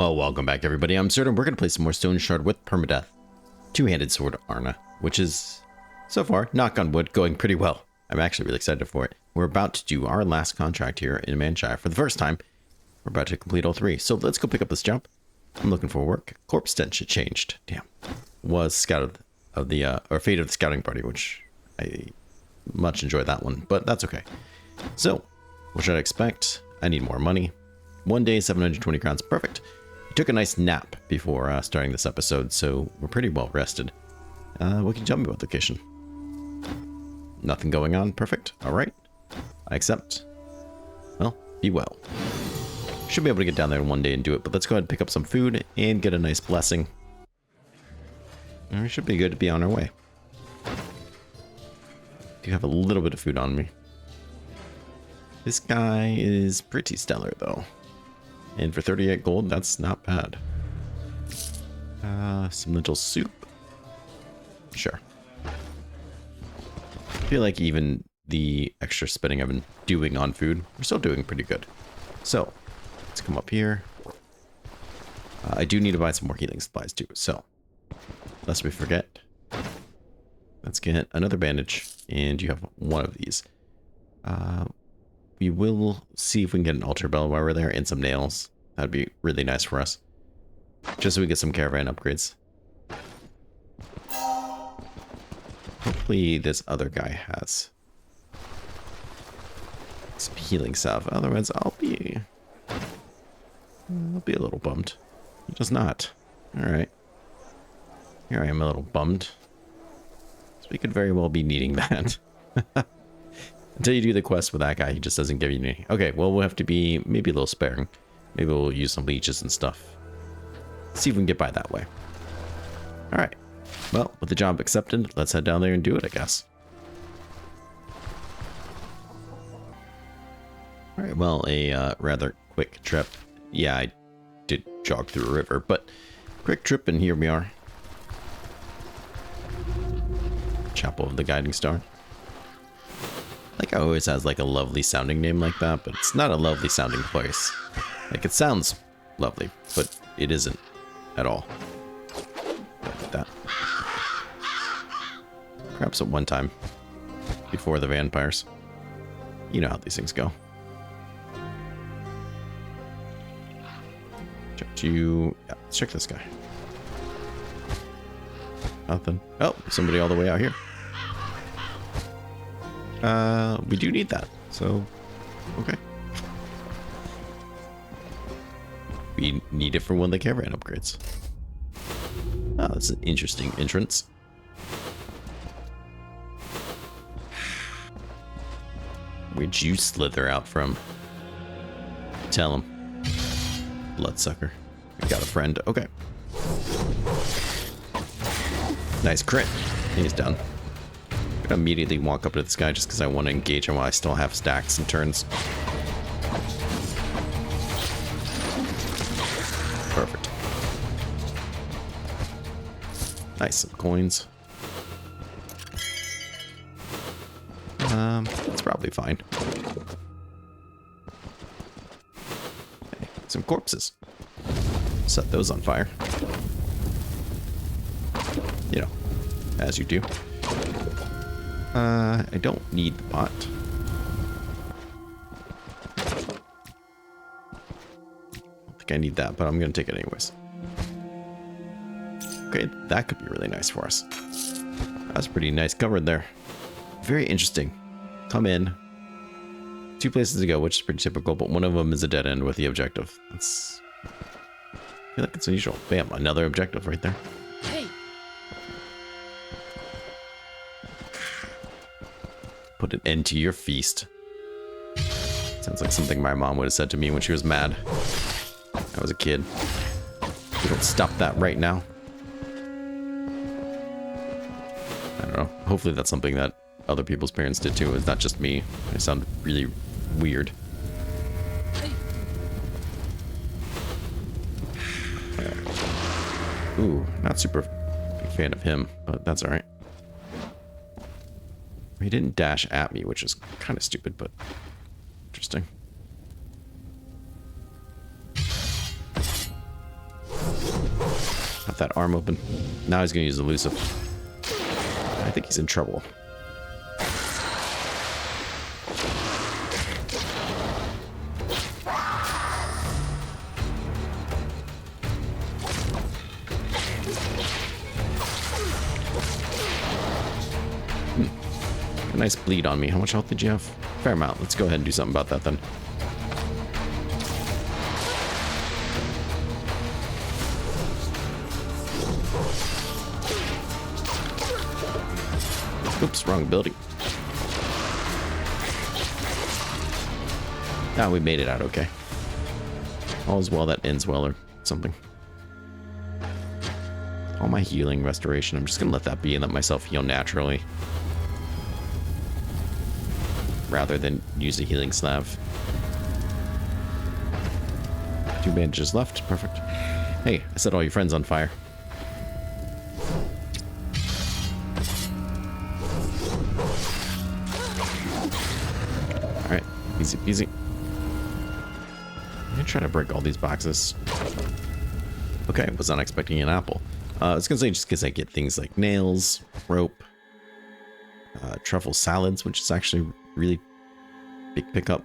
Well, welcome back, everybody. I'm Absurdum. We're going to play some more Stoneshard with permadeath. Two-handed sword Arna, which is, so far, knock on wood, going pretty well. I'm actually really excited for it. We're about to do our last contract here in Manshire for the first time. We're about to complete all three. So let's go pick up this job. I'm looking for work. Corpse stench had changed. Damn. Was scout of the, or fate of the scouting party, which I much enjoyed that one, but that's okay. So, what should I expect? I need more money. 1 day, 720 crowns. Perfect. I took a nice nap before starting this episode, so we're pretty well rested. What can you tell me about the location? Nothing going on. Perfect. All right. I accept. Well, be well. Should be able to get down there in 1 day and do it, but let's go ahead and pick up some food and get a nice blessing. And we should be good to be on our way. Do have a little bit of food on me. This guy is pretty stellar, though. And for 38 gold, that's not bad. Some lentil soup. Sure. I feel like even the extra spending I've been doing on food, we're still doing pretty good. So, let's come up here. I do need to buy some more healing supplies, too. So, lest we forget, let's get another bandage. And you have one of these. We will see if we can get an altar bell while we're there and some nails. That'd be really nice for us. Just so we get some caravan upgrades. Hopefully this other guy has some healing salve. Otherwise I'll be a little bummed. He does not. Alright. Here I am a little bummed. So we could very well be needing that. Until you do the quest with that guy, he just doesn't give you any. Okay, well, we'll have to be maybe a little sparing. Maybe we'll use some leeches and stuff. See if we can get by that way. Alright. Well, with the job accepted, let's head down there and do it, I guess. Alright, well, a rather quick trip. Yeah, I did jog through a river, but quick trip, and here we are. Chapel of the Guiding Star. Like, I always has like a lovely sounding name like that, but it's not a lovely sounding place. Like, it sounds lovely, but it isn't at all. Like that. Perhaps at one time before the vampires. You know how these things go. Yeah, let's check this guy. Nothing. Oh, somebody all the way out here. We do need that, so okay. We need it for one of the caravan upgrades. Oh, that's an interesting entrance. Where'd you slither out from? Tell him. Bloodsucker. We got a friend. Okay. Nice crit. He's done. I'm gonna immediately walk up to this guy just because I want to engage him while I still have stacks and turns. Perfect. Nice, some coins. That's probably fine. Okay, some corpses. Set those on fire. You know, as you do. I don't need the pot. I don't think I need that, but I'm gonna take it anyways. Okay, that could be really nice for us. That's pretty nice covered there. Very interesting. Come in. 2 places to go, which is pretty typical, but one of them is a dead end with the objective. That's... I feel like it's unusual. Bam, another objective right there. Hey. Put an end to your feast. Sounds like something my mom would have said to me when she was mad. I was a kid. We don't stop that right now. I don't know. Hopefully that's something that other people's parents did too. It's not just me. I sound really weird. Ooh, not super big fan of him, but that's alright. He didn't dash at me, which is kind of stupid, but interesting. Cut that arm open. Now he's going to use elusive. I think he's in trouble. A nice bleed on me. How much health did you have? Fair amount. Let's go ahead and do something about that then. Oops, wrong building. Ah, we made it out okay. All's well that ends well or something. All my healing, restoration, I'm just gonna let that be and let myself heal naturally. Rather than use a healing salve. 2 bandages left, perfect. Hey, I set all your friends on fire. Alright, easy peasy. I'm gonna try to break all these boxes. Okay, was not expecting an apple. I was gonna say just because I get things like nails, rope, truffle salads, which is actually really big pickup.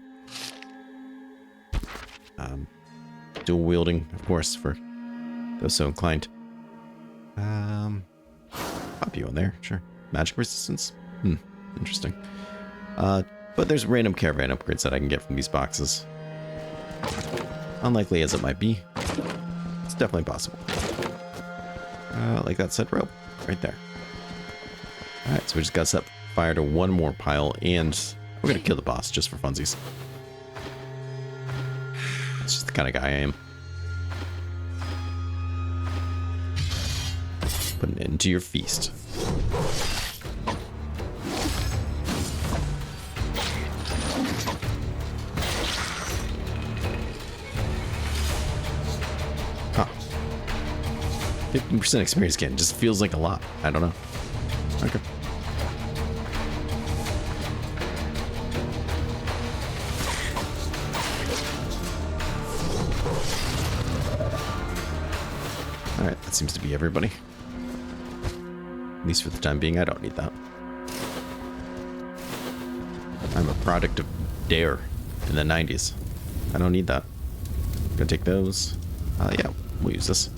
Dual wielding, of course, for those so inclined. Pop you on there, sure. Magic resistance? Interesting. But there's random caravan upgrades that I can get from these boxes. Unlikely as it might be, it's definitely possible. Like that said rope, right there. Alright, so we just got to set fire to one more pile, and we're gonna kill the boss just for funsies. It's just the kind of guy I am. Put an end to your feast. Huh. 15% experience again. Just feels like a lot. I don't know. Okay. Alright, that seems to be everybody. At least for the time being, I don't need that. I'm a product of Dare in the 90s. I don't need that. Gonna take those. Yeah, we'll use this.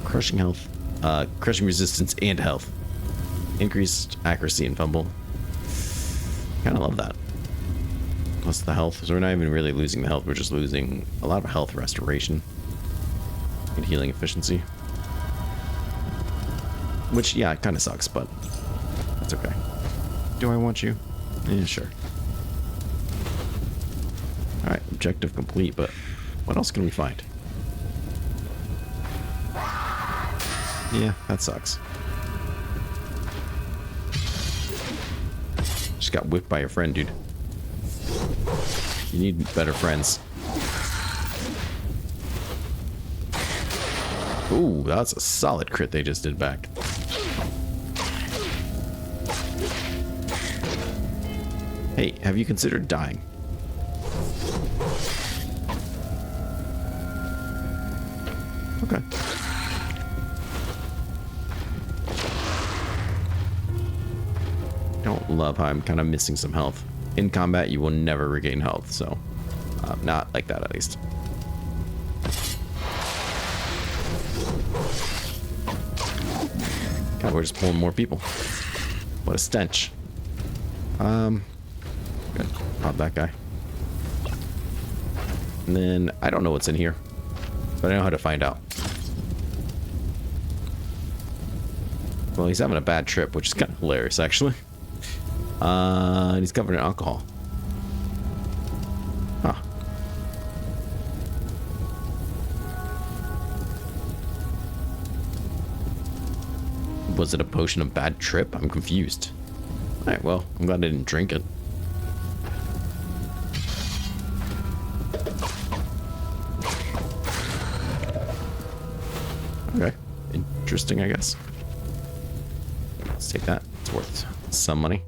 Crushing health. Crushing resistance and health. Increased accuracy and fumble. Kinda love that. Plus the health. So we're not even really losing the health, we're just losing a lot of health restoration. And healing efficiency. Which, yeah, it kind of sucks, but that's okay. Do I want you? Yeah, sure. Alright, objective complete, but what else can we find? Yeah, that sucks. Just got whipped by your friend, dude. You need better friends. Ooh, that's a solid crit they just did back. Hey, have you considered dying? Okay. Don't love how I'm kind of missing some health. In combat, you will never regain health, so not like that at least. God, we're just pulling more people. What a stench. Good. Pop that guy. And then I don't know what's in here, but I know how to find out. Well, he's having a bad trip, which is kind of hilarious, actually. He's covered in alcohol. Huh. Was it a potion of bad trip? I'm confused. Alright, well, I'm glad I didn't drink it. Okay. Interesting, I guess. Let's take that. It's worth some money.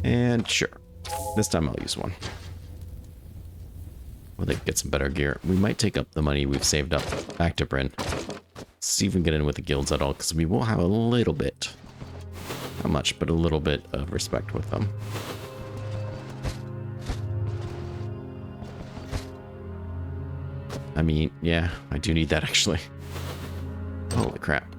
And sure. This time I'll use one. Well, they get some better gear. We might take up the money we've saved up back to Brynn. see if we can get in with the guilds at all, because we will have a little bit. Not much, but a little bit of respect with them. I mean, yeah, I do need that actually. Holy crap.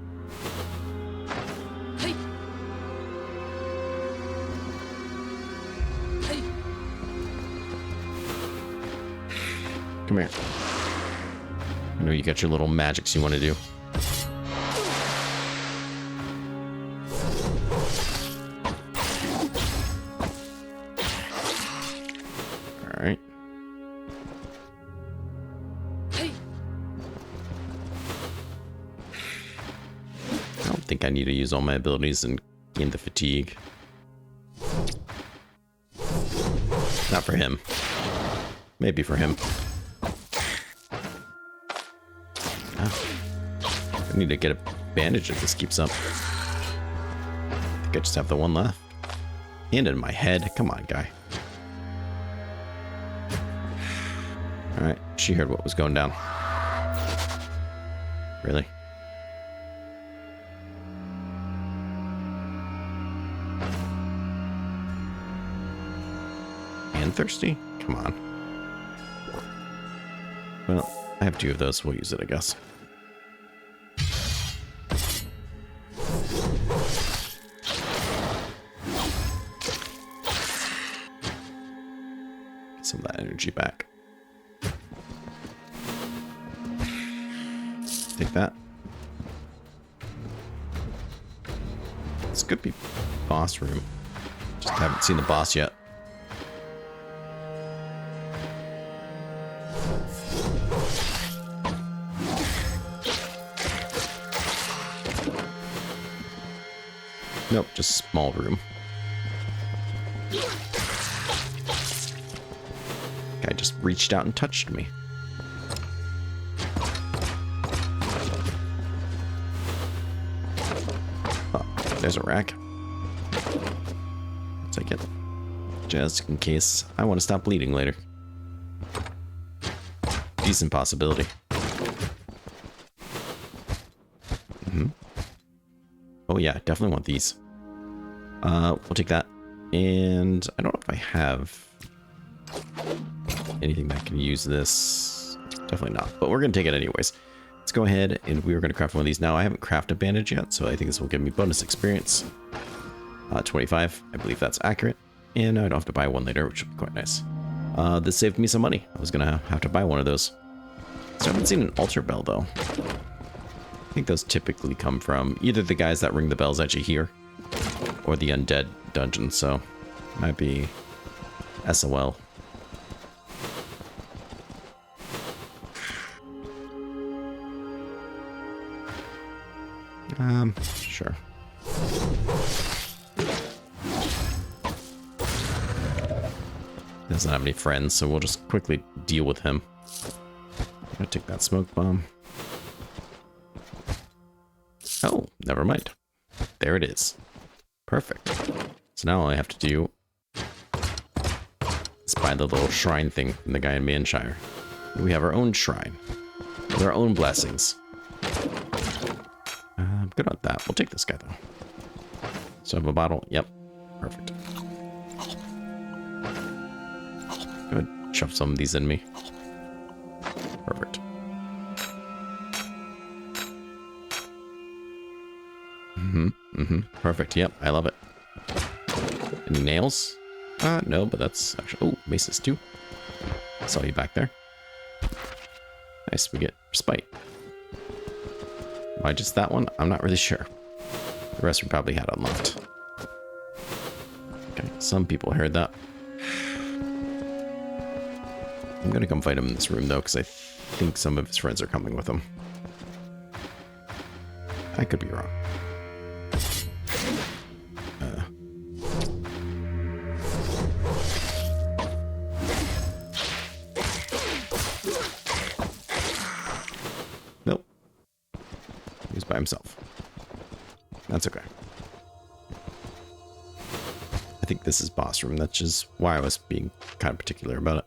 Come here. I know you got your little magics you want to do. Alright. I don't think I need to use all my abilities and gain the fatigue. Not for him. Maybe for him. I need to get a bandage if this keeps up. I think I just have the one left. And in my head. Come on, guy. Alright, she heard what was going down. Really? And thirsty? Come on. Well, I have 2 of those. We'll use it, I guess. Get some of that energy back. Take that. This could be boss room. Just haven't seen the boss yet. Nope, just small room. Guy just reached out and touched me. Oh, there's a rack. I'll take it. Just in case I want to stop bleeding later. Decent possibility. Oh yeah, definitely want these. We'll take that. And I don't know if I have anything that can use this. Definitely not, but we're going to take it anyways. Let's go ahead and we're going to craft one of these now. I haven't crafted a bandage yet, so I think this will give me bonus experience. 25, I believe that's accurate. And I don't have to buy one later, which would be quite nice. This saved me some money. I was going to have to buy one of those. So I haven't seen an altar bell though. I think those typically come from either the guys that ring the bells at you here or the undead dungeon, so might be SOL. Sure. Doesn't have any friends, so we'll just quickly deal with him. I'm gonna take that smoke bomb. Oh, never mind. There it is. Perfect. So now all I have to do is buy the little shrine thing from the guy in Manshire. We have our own shrine with our own blessings. I'm good on that. We'll take this guy though. So I have a bottle. Yep. Perfect. Go ahead, shove some of these in me. Perfect. Perfect. Yep, I love it. Any nails? No, but that's actually... Oh, maces too. I saw you back there. Nice, we get respite. Why just that one? I'm not really sure. The rest we probably had unlocked. Okay, some people heard that. I'm gonna come fight him in this room though, because I think some of his friends are coming with him. I could be wrong. Nope. He's by himself. That's okay. I think this is boss room. That's just why I was being kind of particular about it.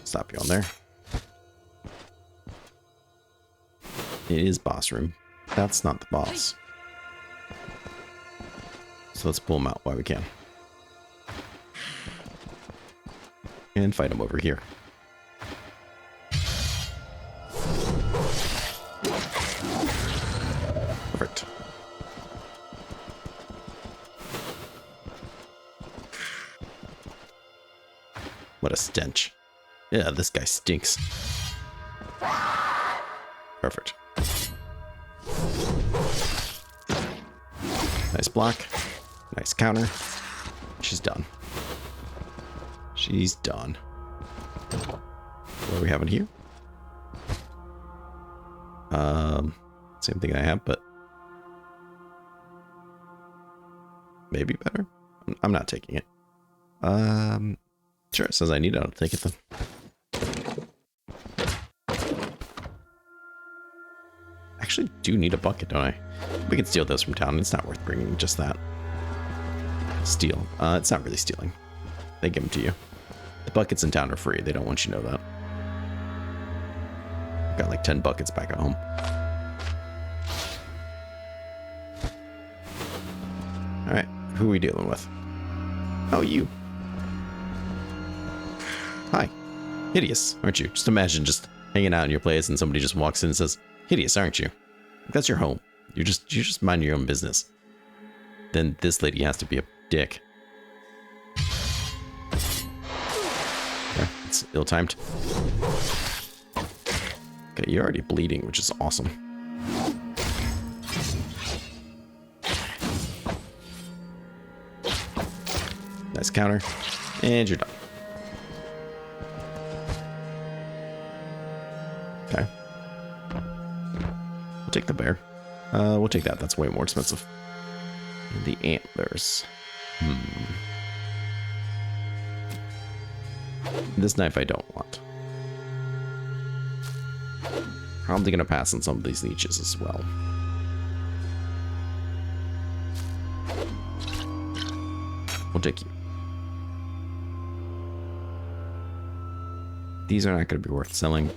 Stop you on there. It is boss room. That's not the boss. So let's pull him out while we can. And fight him over here. Perfect. What a stench. Yeah, this guy stinks. Perfect. Nice block. Nice counter. She's done. She's done. What are we having here? Same thing I have, but maybe better. I'm not taking it. Sure, it says I need it. I'll take it then. Actually do need a bucket, don't I? We can steal those from town. It's not worth bringing just that. Steal. It's not really stealing. They give them to you. The buckets in town are free. They don't want you to know that. Got like 10 buckets back at home. Alright, who are we dealing with? Oh, you. Hi. Hideous, aren't you? Just imagine just hanging out in your place and somebody just walks in and says, hideous, aren't you? That's your home. You just mind your own business. Then this lady has to be a dick. Okay, it's ill-timed. Okay, you're already bleeding, which is awesome. Nice counter. And you're done. Okay. We'll take the bear. We'll take that. That's way more expensive. And the antlers. This knife I don't want. Probably going to pass on some of these leeches as well. We'll take you. These are not going to be worth selling.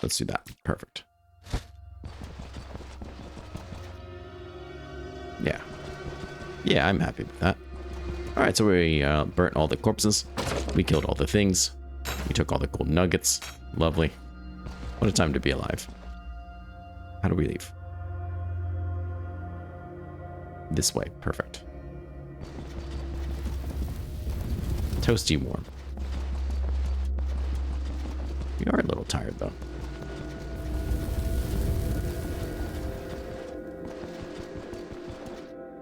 Let's do that. Perfect. Yeah. Yeah, I'm happy with that. Alright, so we burnt all the corpses. We killed all the things. We took all the gold nuggets. Lovely. What a time to be alive. How do we leave? This way. Perfect. Toasty warm. We are a little tired, though.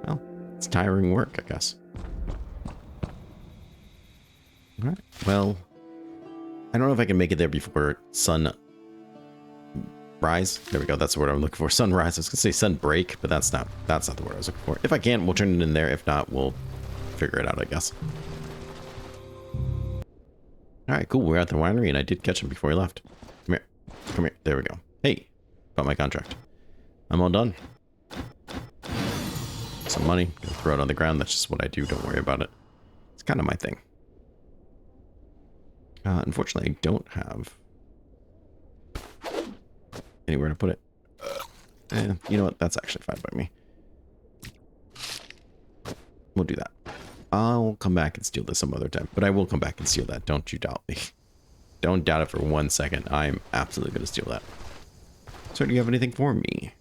Well, it's tiring work, I guess. Alright, well, I don't know if I can make it there before sunrise. There we go, that's the word I'm looking for. Sunrise. I was gonna say sunbreak, but that's not the word I was looking for. If I can, we'll turn it in there. If not, we'll figure it out, I guess. Alright, cool. We're at the winery, and I did catch him before he left. Come here. Come here. There we go. Hey, got my contract. I'm all done. Some money. Gonna throw it on the ground. That's just what I do. Don't worry about it. It's kind of my thing. Unfortunately, I don't have anywhere to put it. You know what? That's actually fine by me. We'll do that. I'll come back and steal this some other time, but I will come back and steal that. Don't you doubt me. Don't doubt it for 1 second. I'm absolutely going to steal that. So do you have anything for me?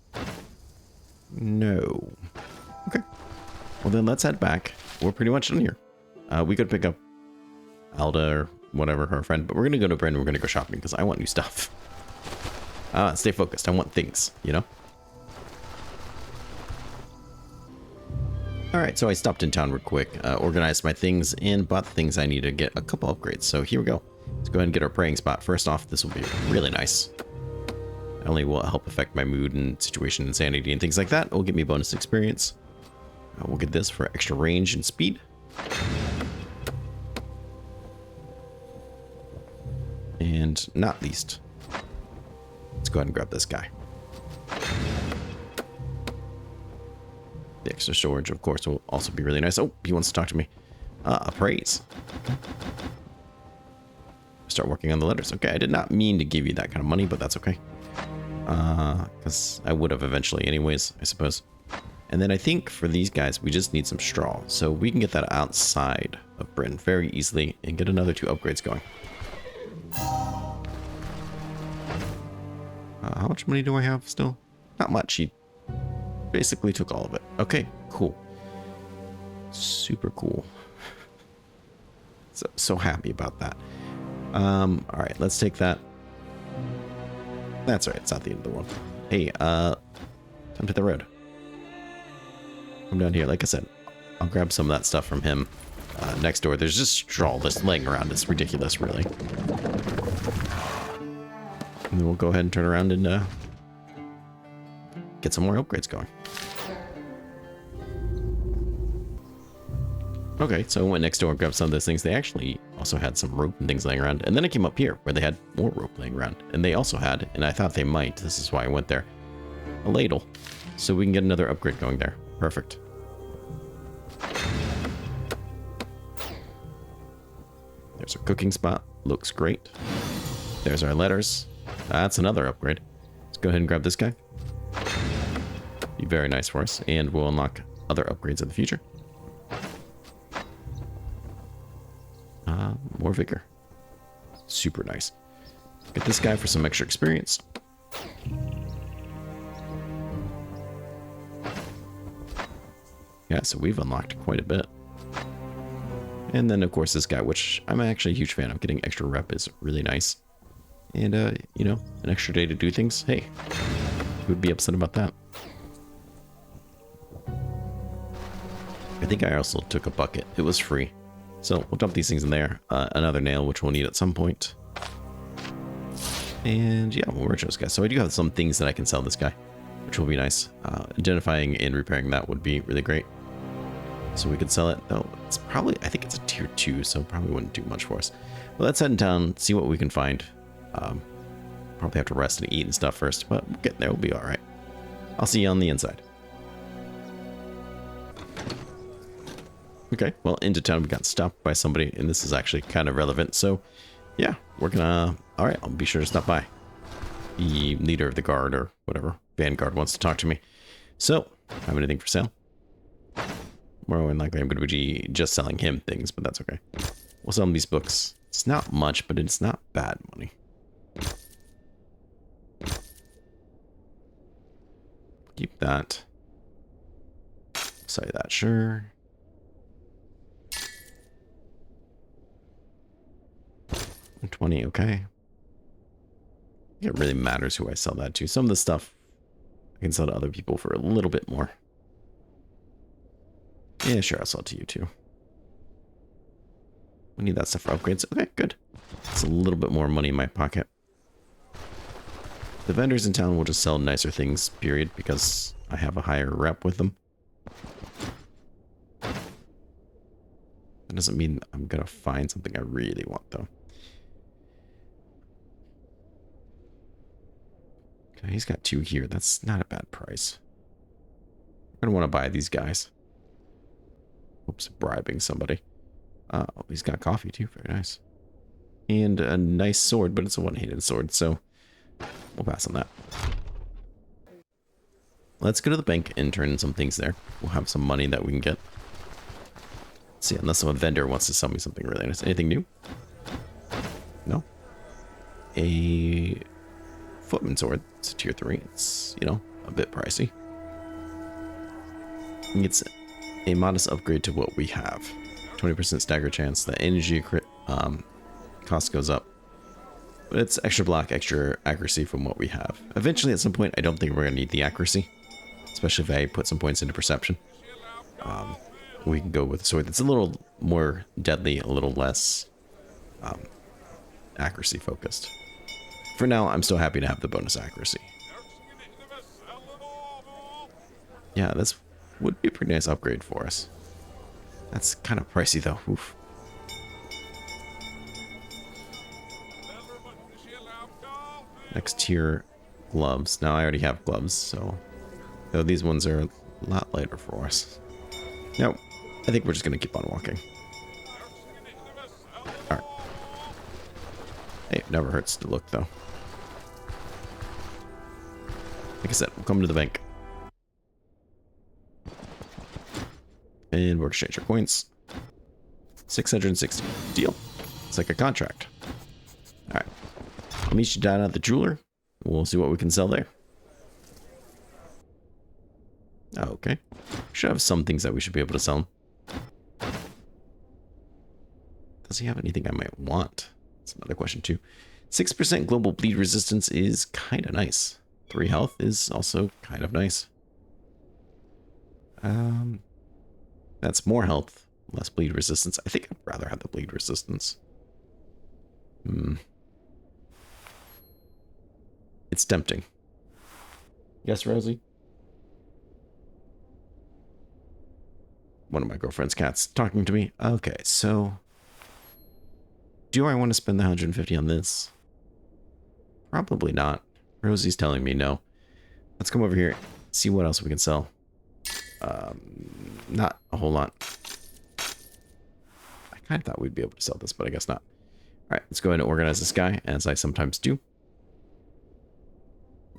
No. Okay. Well, then let's head back. We're pretty much done here. We could pick up Alda or whatever, her friend, but we're going to go to Brynn. We're going to go shopping because I want new stuff. Stay focused. I want things, you know? Alright, so I stopped in town real quick, organized my things, and bought the things I need to get a couple upgrades. So here we go. Let's go ahead and get our praying spot. First off, this will be really nice. Not only will it help affect my mood and situation and sanity and things like that, it will give me bonus experience. We'll get this for extra range and speed. And not least, let's go ahead and grab this guy. The extra storage, of course, will also be really nice. Oh, he wants to talk to me. Appraise. Mr. start working on the letters. Okay, I did not mean to give you that kind of money, but that's okay. Because I would have eventually anyways, I suppose. And then I think for these guys, we just need some straw. So we can get that outside of Brynn very easily and get another 2 upgrades going. How much money do I have still? Not much. He basically took all of it. Okay, cool. Super cool. So happy about that. All right, let's take that. That's all right. It's not the end of the world. Hey, time to the road. Come down here. Like I said, I'll grab some of that stuff from him next door. There's just straw just laying around. It's ridiculous, really. And then we'll go ahead and turn around and get some more upgrades going. Okay, so I went next door and grabbed some of those things. They actually also had some rope and things laying around. And then I came up here where they had more rope laying around. And they also had, and I thought they might, this is why I went there, a ladle. So we can get another upgrade going there. Perfect. There's our cooking spot. Looks great. There's our letters. That's another upgrade. Let's go ahead and grab this guy. Be very nice for us. And we'll unlock other upgrades in the future. More vigor. Super nice. Get this guy for some extra experience. Yeah, so we've unlocked quite a bit. And then, of course, this guy, which I'm actually a huge fan of. Getting extra rep is really nice. And, you know, an extra day to do things. Hey, who would be upset about that? I think I also took a bucket. It was free. So we'll dump these things in there. Another nail, which we'll need at some point. And yeah, we'll merge those guys. So I do have some things that I can sell this guy, which will be nice. Identifying and repairing that would be really great. So we could sell it. Oh, it's probably, I think it's a tier 2, so probably wouldn't do much for us. Well, let's head in town, see what we can find. Probably have to rest and eat and stuff first, but we'll get there. We'll be all right. I'll see you on the inside. Okay, well, into town, we got stopped by somebody, and this is actually kind of relevant. So, yeah, we're gonna... All right, I'll be sure to stop by. The leader of the guard, or whatever, vanguard, wants to talk to me. So, have anything for sale? More than likely, I'm going to be just selling him things, but that's okay. We'll sell him these books. It's not much, but it's not bad money. Keep that. Sell that, sure. $20, okay. It really matters who I sell that to. Some of the stuff I can sell to other people for a little bit more. Yeah, sure, I'll sell it to you too. We need that stuff for upgrades. Okay, good. It's a little bit more money in my pocket. The vendors in town will just sell nicer things, period, because I have a higher rep with them. That doesn't mean I'm gonna find something I really want, though. Okay, he's got 2 here. That's not a bad price. I don't want to buy these guys. Oops, bribing somebody. Oh, he's got coffee too. Very nice. And a nice sword, but it's a one-handed sword, so we'll pass on that. Let's go to the bank and turn in some things there. We'll have some money that we can get. Let's see, unless a vendor wants to sell me something really nice. Anything new? No? A footman sword. It's a tier 3. It's, you know, a bit pricey. It's a modest upgrade to what we have. 20% stagger chance. The energy cost goes up. But it's extra block, extra accuracy from what we have. Eventually, at some point, I don't think we're going to need the accuracy. Especially if I put some points into perception. We can go with a sword that's a little more deadly, a little less accuracy focused. For now, I'm still happy to have the bonus accuracy. Yeah, this would be a pretty nice upgrade for us. That's kind of pricey, though. Oof. Next tier, gloves. Now, I already have gloves, so... Though these ones are a lot lighter for us. No, I think we're just going to keep on walking. Alright. Hey, it never hurts to look, though. Like I said, we'll come to the bank. And we'll exchange our coins. 660. Deal. It's like a contract. Alright. I'll meet you down at the jeweler. We'll see what we can sell there. Okay. Should have some things that we should be able to sell. Does he have anything I might want? That's another question too. 6% global bleed resistance is kind of nice. 3 health is also kind of nice. That's more health, less bleed resistance. I think I'd rather have the bleed resistance. It's tempting. Yes, Rosie? One of my girlfriend's cats talking to me. Okay, so do I want to spend the 150 on this? Probably not. Rosie's telling me no. Let's come over here, see what else we can sell. Not a whole lot. I kind of thought we'd be able to sell this, but I guess not. Alright, let's go ahead and organize this guy, as I sometimes do.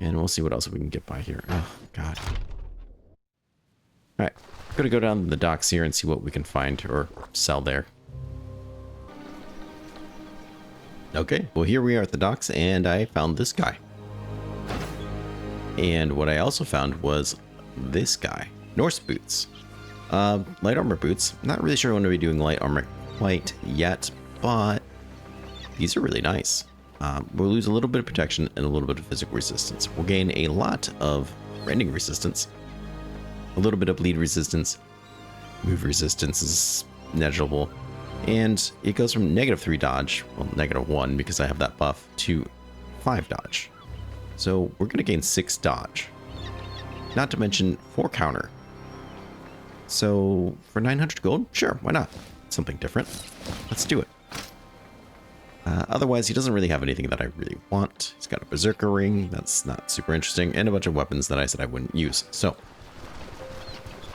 And we'll see what else we can get by here. Oh, God. Alright, I'm going to go down to the docks here and see what we can find or sell there. Okay, well here we are at the docks, and I found this guy. And what I also found was this guy. Norse boots. Light armor boots. Not really sure I want to be doing light armor quite yet, but these are really nice. We'll lose a little bit of protection and a little bit of physical resistance. We'll gain a lot of rending resistance, a little bit of bleed resistance, move resistance is negligible, and it goes from -3 dodge, well, -1 because I have that buff, to 5 dodge. So we're going to gain 6 dodge, not to mention 4 counter. So for 900 gold, sure, why not? Something different. Let's do it. Otherwise, he doesn't really have anything that I really want. He's got a berserker ring, that's not super interesting, and a bunch of weapons that I said I wouldn't use. So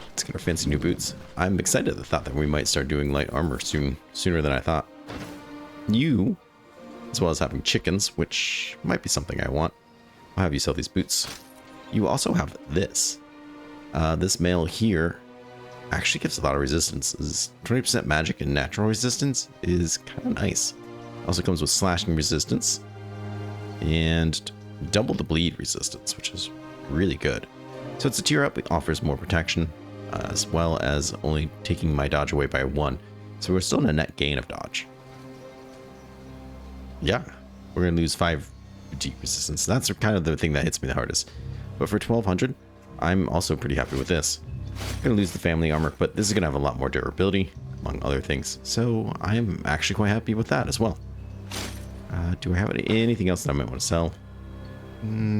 let's get our fancy new boots. I'm excited at the thought that we might start doing light armor sooner than I thought. You, as well as having chickens, which might be something I want. I'll have you sell these boots. You also have this. This mail here actually gives a lot of resistance. 20% magic and natural resistance is kind of nice. Also comes with slashing resistance and double the bleed resistance, which is really good. So it's a tier up. It offers more protection as well as only taking my dodge away by 1. So we're still in a net gain of dodge. Yeah, we're going to lose 5 deep resistance. That's kind of the thing that hits me the hardest. But for 1200, I'm also pretty happy with this. I'm going to lose the family armor, but this is going to have a lot more durability, among other things. So I'm actually quite happy with that as well. Do I have anything else that I might want to sell?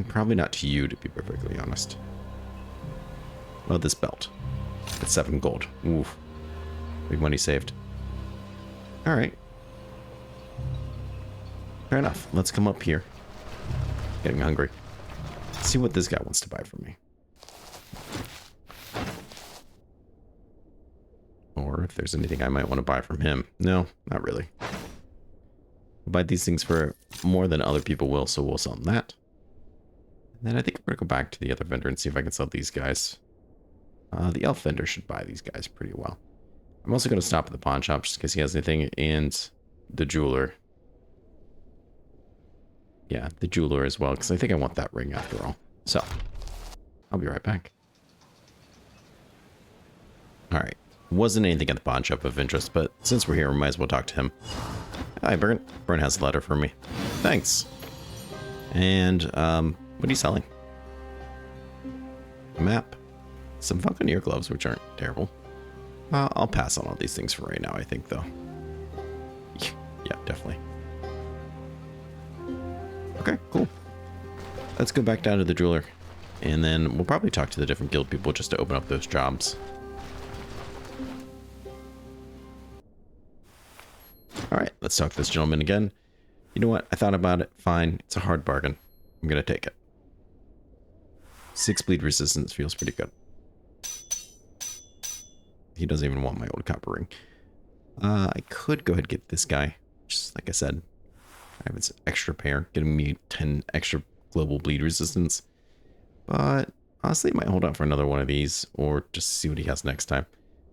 Probably not to you, to be perfectly honest. Well, this belt. It's 7 gold. Oof. Big money saved. Alright. Fair enough. Let's come up here. Getting hungry. See what this guy wants to buy from me. Or if there's anything I might want to buy from him. No, not really. We'll buy these things for more than other people will, so we'll sell them that. And then I think I'm going to go back to the other vendor and see if I can sell these guys. The elf vendor should buy these guys pretty well. I'm also going to stop at the pawn shop just in case he has anything, and the jeweler. Yeah, the jeweler as well, because I think I want that ring after all. So, I'll be right back. Alright. Wasn't anything at the pawn shop of interest, but since we're here, we might as well talk to him. Hi, Brynn. Brynn has a letter for me. Thanks. And, what are you selling? A map. Some Falconeer gloves, which aren't terrible. I'll pass on all these things for right now, I think, though. Yeah, definitely. Okay, cool. Let's go back down to the jeweler. And then we'll probably talk to the different guild people just to open up those jobs. Alright, let's talk to this gentleman again. You know what? I thought about it. Fine. It's a hard bargain. I'm going to take it. 6 bleed resistance feels pretty good. He doesn't even want my old copper ring. I could go ahead and get this guy. Just like I said. I have this extra pair, getting me 10 extra global bleed resistance. But honestly, I might hold out for another one of these, or just see what he has next time.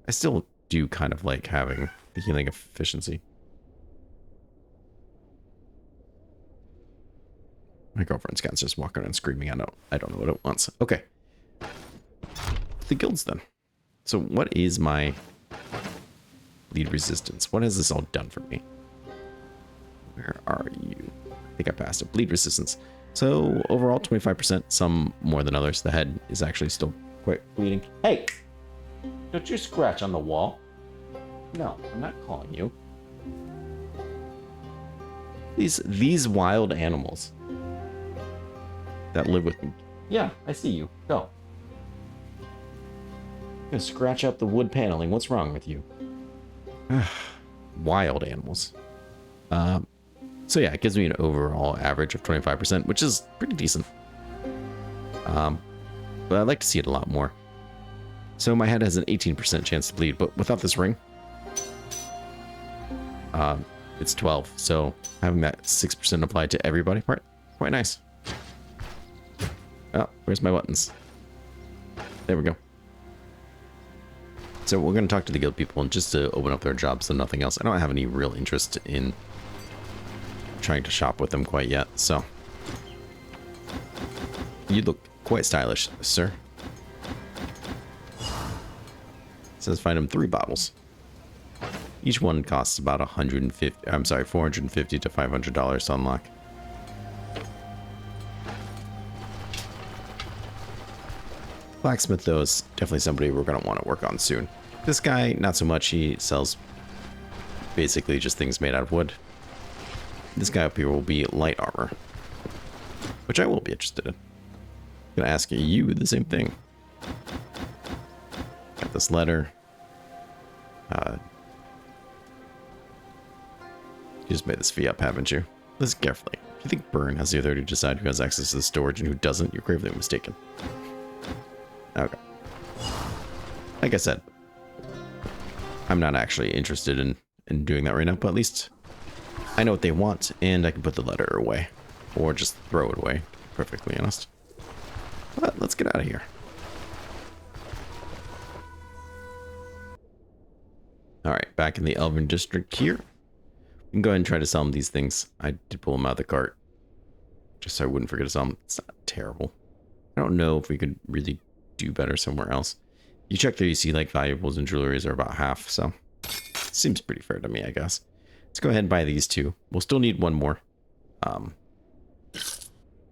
I still do kind of like having the healing efficiency. My girlfriend's cat's just walking around screaming. I don't know what it wants. Okay. The guilds then. So what is my bleed resistance? What has this all done for me? Where are you? I think I passed it. Bleed resistance. So overall 25%, some more than others. The head is actually still quite bleeding. Hey! Don't you scratch on the wall. No, I'm not calling you. These wild animals that live with me. Yeah, I see you. Go. I'm gonna scratch up the wood paneling. What's wrong with you? Wild animals. So yeah, it gives me an overall average of 25%, which is pretty decent. But I'd like to see it a lot more. So my head has an 18% chance to bleed, but without this ring, it's 12. So having that 6% applied to everybody, quite nice. Oh, where's my buttons? There we go. So we're going to talk to the guild people and just to open up their jobs and nothing else. I don't have any real interest in trying to shop with them quite yet, so. You look quite stylish, sir. It says find him 3 bottles. Each one costs about $450 to $500 to unlock. Blacksmith, though, is definitely somebody we're going to want to work on soon. This guy, not so much. He sells basically just things made out of wood. This guy up here will be light armor, which I will be interested in. I'm going to ask you the same thing. Got this letter. You just made this fee up, haven't you? Listen carefully. If you think Brynn has the authority to decide who has access to the storage and who doesn't, you're gravely mistaken. Okay. Like I said, I'm not actually interested in doing that right now, but at least I know what they want, and I can put the letter away. Or just throw it away, to be perfectly honest. But let's get out of here. Alright, back in the Elven District here. We can go ahead and try to sell them these things. I did pull them out of the cart, just so I wouldn't forget to sell them. It's not terrible. I don't know if we could really do better somewhere else. You check there, you see like valuables and jewelries are about half, so seems pretty fair to me, I guess. Let's go ahead and buy these 2. We'll still need one more. But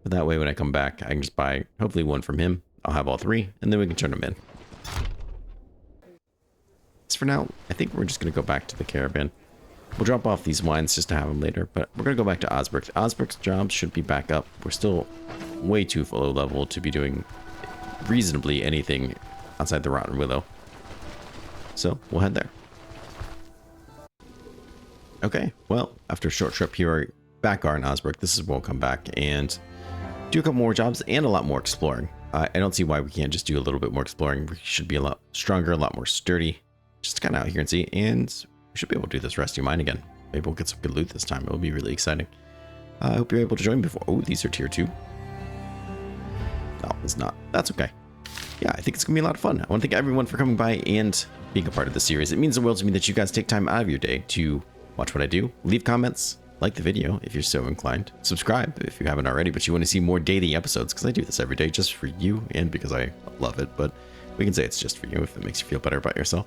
that way when I come back, I can just buy hopefully one from him. I'll have all 3, and then we can turn them in. As for now, I think we're just going to go back to the caravan. We'll drop off these wines just to have them later, but we're going to go back to Osberg. Osberg's jobs should be back up. We're still way too low level to be doing reasonably anything outside the Rotten Willow. So we'll head there. Okay, well, after a short trip here, back are in Osberg. This is where we'll come back and do a couple more jobs and a lot more exploring. I don't see why we can't just do a little bit more exploring. We should be a lot stronger, a lot more sturdy. Just kind of out here and see, and we should be able to do this rescue mine again. Maybe we'll get some good loot this time. It'll be really exciting. I hope you're able to join me before. Oh, these are tier 2. No, it's not. That's okay. Yeah, I think it's going to be a lot of fun. I want to thank everyone for coming by and being a part of the series. It means the world to me that you guys take time out of your day to watch what I do. Leave comments, like the video if you're so inclined. Subscribe if you haven't already, but you want to see more daily episodes, because I do this every day just for you and because I love it. But we can say it's just for you if it makes you feel better about yourself.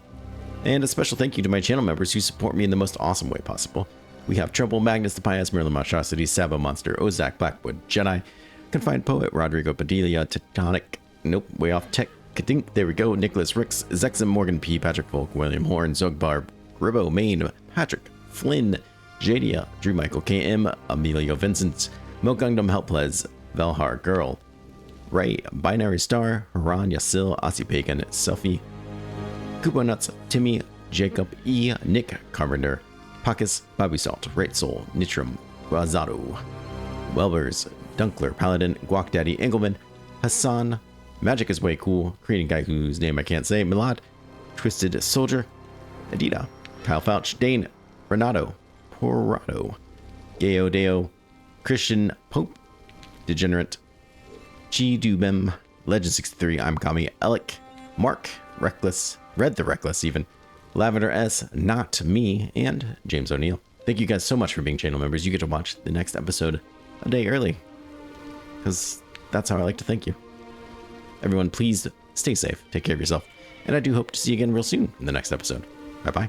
And a special thank you to my channel members who support me in the most awesome way possible. We have Trouble, Magnus the Pious, Merlin Monstrosity, Sabo Monster, Ozak, Blackwood, Jedi, Confined Poet, Rodrigo Padilla, Tectonic, nope, way off Tech, Kadink, there we go, Nicholas Ricks, Zexam, Morgan P, Patrick Volk, William Horn, Zogbar, Ribbo, Maine, Patrick, Flynn, Jadia, Drew Michael, KM, Emilio Vincent, Milk Gundam, Helplez, Velhar, Girl, Ray, Binary Star, Haran, Yasil, Aussie Pagan, Selfie, Koopa Nuts, Timmy, Jacob E, Nick Carpenter, Pakis, Bobby Salt, Right Soul, Nitram, Razado, Welbers, Dunkler, Paladin, Guac Daddy, Engelman, Hassan, Magic is way cool, creating guy whose name I can't say, Milad, Twisted Soldier, Adida, Kyle Fouch, Dane, Renato, Porado, Gayo Deo, Christian Pope, Degenerate, Chi Dubem, Legend 63, I'm Kami, Alec, Mark, Reckless, Red the Reckless even, Lavender S, Not Me, and James O'Neill. Thank you guys so much for being channel members. You get to watch the next episode a day early, because that's how I like to thank you. Everyone, please stay safe, take care of yourself, and I do hope to see you again real soon in the next episode. Bye-bye.